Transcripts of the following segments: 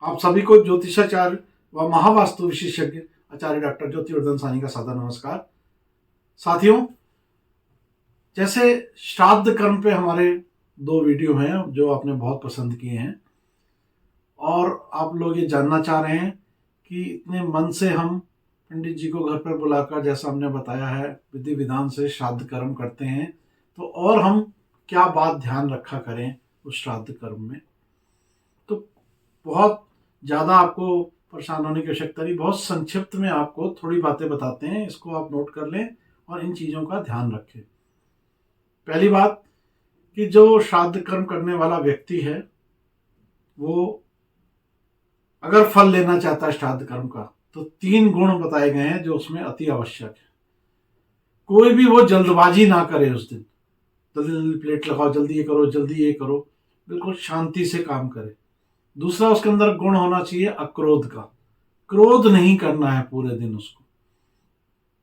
आप सभी को ज्योतिषाचार्य व महावास्तु विशेषज्ञ आचार्य डॉक्टर ज्योतिवर्धन सानी का सादर नमस्कार। साथियों, जैसे श्राद्ध कर्म पे हमारे 2 वीडियो हैं जो आपने बहुत पसंद किए हैं और आप लोग ये जानना चाह रहे हैं कि इतने मन से हम पंडित जी को घर पर बुलाकर, जैसा हमने बताया है, विधि विधान से श्राद्ध कर्म करते हैं, तो और हम क्या बात ध्यान रखा करें उस श्राद्ध कर्म में। तो बहुत ज़्यादा आपको परेशान होने की आवश्यकता नहीं, बहुत संक्षिप्त में आपको थोड़ी बातें बताते हैं, इसको आप नोट कर लें और इन चीज़ों का ध्यान रखें। पहली बात कि जो श्राद्ध कर्म करने वाला व्यक्ति है वो अगर फल लेना चाहता है श्राद्ध कर्म का, तो 3 गुण बताए गए हैं जो उसमें अति आवश्यक है। कोई भी वो जल्दबाजी ना करे उस दिन, जल्दी जल्दी प्लेट लगाओ, जल्दी ये करो, जल्दी ये करो, बिल्कुल शांति से काम करे। दूसरा, उसके अंदर गुण होना चाहिए अक्रोध का। क्रोध नहीं करना है पूरे दिन उसको,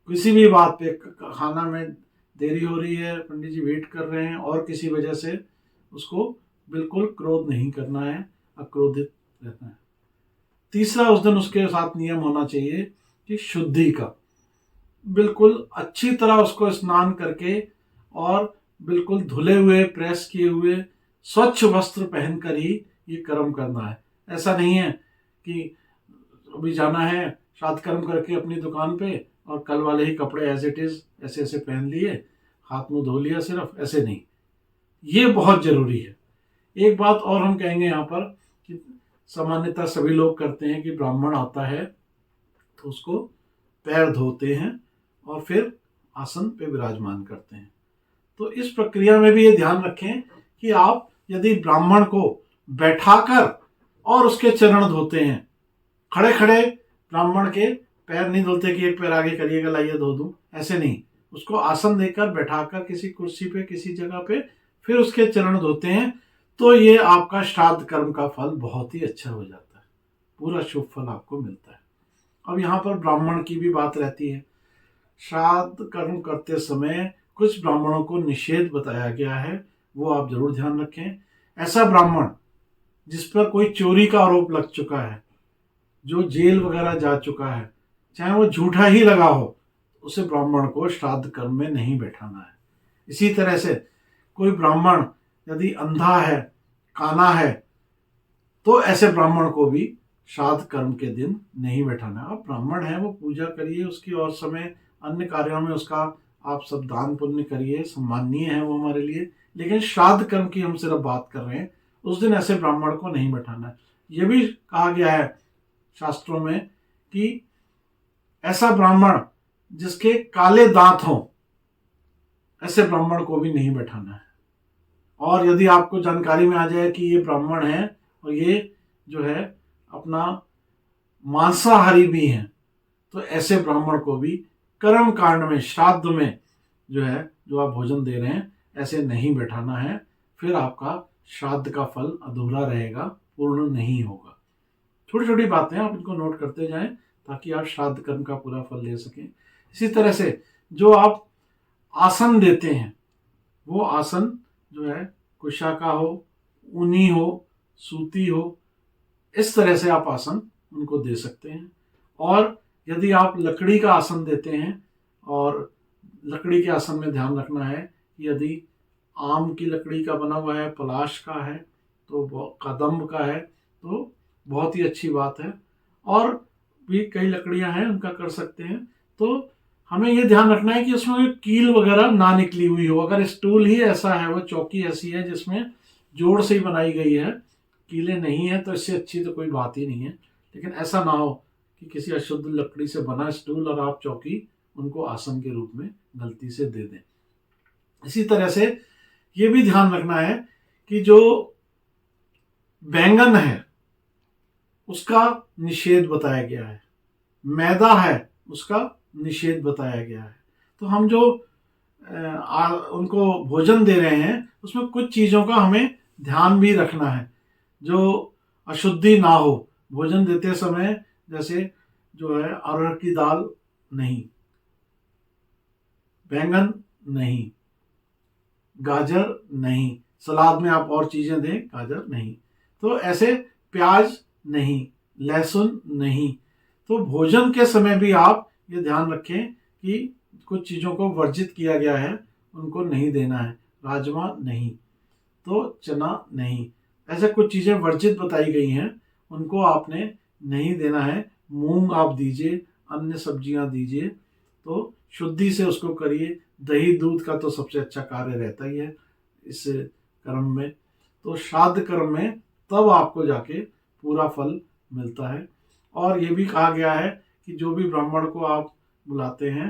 किसी भी बात पे। खाना में देरी हो रही है, पंडित जी वेट कर रहे हैं और किसी वजह से उसको बिल्कुल क्रोध नहीं करना है, अक्रोधित रहना है। तीसरा, उस दिन उसके साथ नियम होना चाहिए कि शुद्धि का, बिल्कुल अच्छी तरह उसको स्नान करके और बिल्कुल धुले हुए, प्रेस किए हुए, स्वच्छ वस्त्र पहनकर ही ये कर्म करना है। ऐसा नहीं है कि अभी जाना है श्राद्ध कर्म करके अपनी दुकान पे और कल वाले ही कपड़े एज इट इज ऐसे ऐसे पहन लिए, हाथ मुंह धो लिया सिर्फ, ऐसे नहीं। ये बहुत जरूरी है। एक बात और हम कहेंगे यहाँ पर कि सामान्यतः सभी लोग करते हैं कि ब्राह्मण आता है तो उसको पैर धोते हैं और फिर आसन पे विराजमान करते हैं। तो इस प्रक्रिया में भी ये ध्यान रखें कि आप यदि ब्राह्मण को बैठाकर और उसके चरण धोते हैं, खड़े खड़े ब्राह्मण के पैर नहीं धोते कि एक पैर आगे करिएगा, लाइए धो दूं, ऐसे नहीं। उसको आसन देकर बैठाकर किसी कुर्सी पे, किसी जगह पे, फिर उसके चरण धोते हैं, तो ये आपका श्राद्ध कर्म का फल बहुत ही अच्छा हो जाता है, पूरा शुभ फल आपको मिलता है। अब यहाँ पर ब्राह्मण की भी बात रहती है। श्राद्ध कर्म करते समय कुछ ब्राह्मणों को निषेध बताया गया है, वो आप जरूर ध्यान रखें। ऐसा ब्राह्मण जिस पर कोई चोरी का आरोप लग चुका है, जो जेल वगैरह जा चुका है, चाहे वो झूठा ही लगा हो, उसे ब्राह्मण को श्राद्ध कर्म में नहीं बैठाना है। इसी तरह से कोई ब्राह्मण यदि अंधा है, काना है, तो ऐसे ब्राह्मण को भी श्राद्ध कर्म के दिन नहीं बैठाना है। आप ब्राह्मण है, वो पूजा करिए उसकी, और समय अन्य कार्यों में उसका आप सब दान पुण्य करिए, सम्माननीय है वो हमारे लिए, लेकिन श्राद्ध कर्म की हम सिर्फ बात कर रहे हैं। उस दिन ऐसे ब्राह्मण को नहीं बैठाना है। ये भी कहा गया है शास्त्रों में कि ऐसा ब्राह्मण जिसके काले दांत हों, ऐसे ब्राह्मण को भी नहीं बैठाना है। और यदि आपको जानकारी में आ जाए कि ये ब्राह्मण है और ये जो है अपना मांसाहारी भी हैं, तो ऐसे ब्राह्मण को भी कर्म कांड में, श्राद्ध में जो है, जो आप भोजन दे रहे हैं, ऐसे नहीं बैठाना है। फिर आपका श्राद्ध का फल अधूरा रहेगा, पूर्ण नहीं होगा। छोटी छोटी बातें आप इनको नोट करते जाएं ताकि आप श्राद्ध कर्म का पूरा फल ले सकें। इसी तरह से जो आप आसन देते हैं, वो आसन जो है कुशा का हो, ऊनी हो, सूती हो, इस तरह से आप आसन उनको दे सकते हैं। और यदि आप लकड़ी का आसन देते हैं, और लकड़ी के आसन में ध्यान रखना है कि यदि आम की लकड़ी का बना हुआ है, पलाश का है, तो कदम्ब का है, तो बहुत ही अच्छी बात है। और भी कई लकड़ियां हैं, उनका कर सकते हैं। तो हमें ये ध्यान रखना है कि उसमें कील वगैरह ना निकली हुई हो। अगर स्टूल ही ऐसा है, वो चौकी ऐसी है जिसमें जोड़ से ही बनाई गई है, कीले नहीं है, तो इससे अच्छी तो कोई बात ही नहीं है। लेकिन ऐसा ना हो कि किसी अशुद्ध लकड़ी से बना स्टूल और आप चौकी उनको आसन के रूप में गलती से दे दें। इसी तरह से ये भी ध्यान रखना है कि जो बैंगन है उसका निषेध बताया गया है, मैदा है उसका निषेध बताया गया है। तो हम जो उनको भोजन दे रहे हैं, उसमें कुछ चीज़ों का हमें ध्यान भी रखना है, जो अशुद्धि ना हो भोजन देते समय। जैसे जो है अरहर की दाल नहीं, बैंगन नहीं, गाजर नहीं, सलाद में आप और चीज़ें दें, गाजर नहीं। तो ऐसे प्याज नहीं, लहसुन नहीं। तो भोजन के समय भी आप ये ध्यान रखें कि कुछ चीज़ों को वर्जित किया गया है, उनको नहीं देना है। राजमा नहीं, तो चना नहीं, ऐसे कुछ चीज़ें वर्जित बताई गई हैं, उनको आपने नहीं देना है। मूंग आप दीजिए, अन्य सब्जियां दीजिए, तो शुद्धि से उसको करिए। दही दूध का तो सबसे अच्छा कार्य रहता ही है इस कर्म में। तो श्राद्ध कर्म में तब आपको जाके पूरा फल मिलता है। और ये भी कहा गया है कि जो भी ब्राह्मण को आप बुलाते हैं,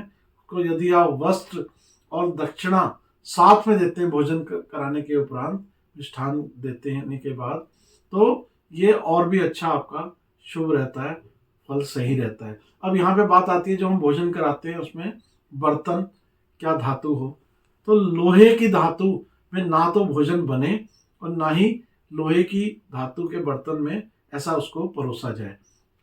तो यदि आप वस्त्र और दक्षिणा साथ में देते हैं भोजन कराने के उपरांत, मिष्ठान देते हैं के बाद, तो ये और भी अच्छा आपका शुभ रहता है, फल सही रहता है। अब यहाँ पे बात आती है, जो हम भोजन कराते हैं उसमें बर्तन क्या धातु हो। तो लोहे की धातु में ना तो भोजन बने और ना ही लोहे की धातु के बर्तन में ऐसा उसको परोसा जाए।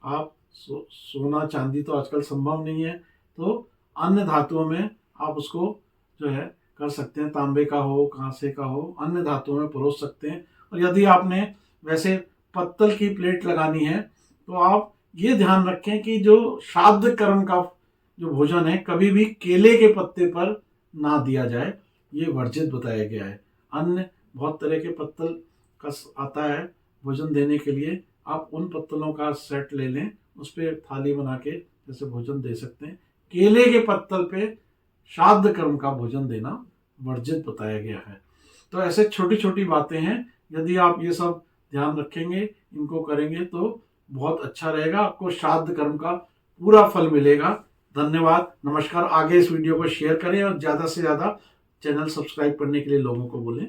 आप सोना चांदी तो आजकल संभव नहीं है, तो अन्य धातुओं में आप उसको जो है कर सकते हैं। तांबे का हो, कांसे का हो, अन्य धातुओं में परोस सकते हैं। और यदि आपने वैसे पत्तल की प्लेट लगानी है, तो आप ये ध्यान रखें कि जो श्राद्ध कर्म का जो भोजन है, कभी भी केले के पत्ते पर ना दिया जाए, ये वर्जित बताया गया है। अन्य बहुत तरह के पत्तल का आता है भोजन देने के लिए, आप उन पत्तलों का सेट ले लें, उस पर थाली बना के जैसे भोजन दे सकते हैं। केले के पत्तल पे श्राद्ध कर्म का भोजन देना वर्जित बताया गया है। तो ऐसे छोटी छोटी बातें हैं, यदि आप ये सब ध्यान रखेंगे, इनको करेंगे, तो बहुत अच्छा रहेगा, आपको श्राद्ध कर्म का पूरा फल मिलेगा। धन्यवाद, नमस्कार। आगे इस वीडियो को शेयर करें और ज़्यादा से ज़्यादा चैनल सब्सक्राइब करने के लिए लोगों को बोलें।